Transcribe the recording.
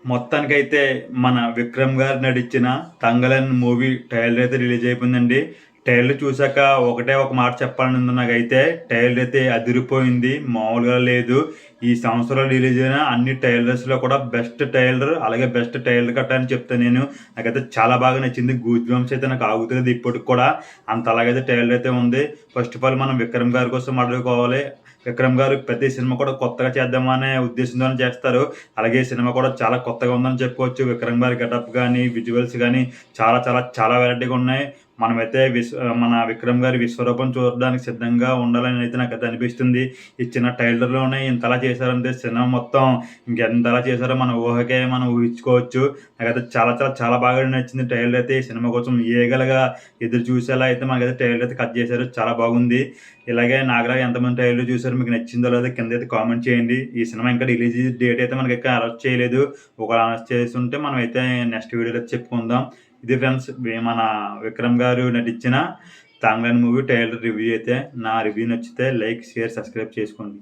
మొత్తానికైతే మన 'విక్రమ్' గారు నటించిన 'తంగలన్' మూవీ ట్రైలర్ అయితే రిలీజ్ అయిపోయిందండి. ట్రైలర్ చూసాక ఒకటే ఒక మాట చెప్పాలని ఉంది నాకైతే. ట్రైలర్ అయితే అదిరిపోయింది. మామూలుగా లేదు. ఈ సంవత్సరం రిలీజ్ అయిన అన్ని ట్రైలర్స్‌లో కూడా బెస్ట్ ట్రైలర్, అలాగే బెస్ట్ ట్రైలర్ కట్ అని చెప్తాను నేను. నాకైతే చాలా బాగా నచ్చింది. గూస్ బంప్స్ అయితే నాకు ఆగుతలేదు ఇప్పటికి కూడా. అంతలాగైతే ట్రైలర్ అయితే ఉంది. ఫస్ట్ ఆఫ్ ఆల్ మనం 'విక్రమ్' గారి కోసం మాట్లాడుకోవాలి. 'విక్రమ్' గారు ప్రతి సినిమా కూడా కొత్తగా చేద్దామనే ఉద్దేశంతోనే చేస్తారు. అలాగే ఈ సినిమా కూడా చాలా కొత్తగా ఉందని చెప్పుకోవచ్చు. 'విక్రమ్' గారి గెటప్ గాని, విజువల్స్ గాని చాలా చాలా చాలా వెరైటీగా ఉన్నాయి. మనమైతే మన 'విక్రమ్' గారి విశ్వరూపం చూడడానికి సిద్ధంగా ఉండాలని అయితే నాకైతే అనిపిస్తుంది. ఈ చిన్న ట్రైలర్‌లోనే ఇంతలా చేశారంటే సినిమా మొత్తం ఇంకెంతలా చేశారో మన ఊహకే మనం ఊహించుకోవచ్చు. నాకైతే చాలా చాలా చాలా బాగా నచ్చింది ట్రైలర్ అయితే. ఈ సినిమా కోసం ఈగలుగా ఎదురు చూసేలా అయితే మనకైతే ట్రైలర్ అయితే కట్ చేశారు. చాలా బాగుంది. ఇలాగే నాగరాజు ఎంతమంది ట్రైలర్ చూసారో, మీకు నచ్చిందో లేదో కిందైతే కామెంట్ చేయండి. ఈ సినిమా ఇంకా రిలీజ్ డేట్ అయితే మనకి అనౌన్స్ చేయలేదు. ఒకవేళ అనౌన్స్ చేసుంటే మనమైతే నెక్స్ట్ వీడియోలో చెప్పుకుందాం. ఇది ఫ్రెండ్స్ మన 'విక్రమ్' గారు నటించిన 'తంగలన్' మూవీ ట్రైలర్ రివ్యూ అయితే. నా రివ్యూ నచ్చితే లైక్, షేర్, సబ్స్క్రైబ్ చేసుకోండి.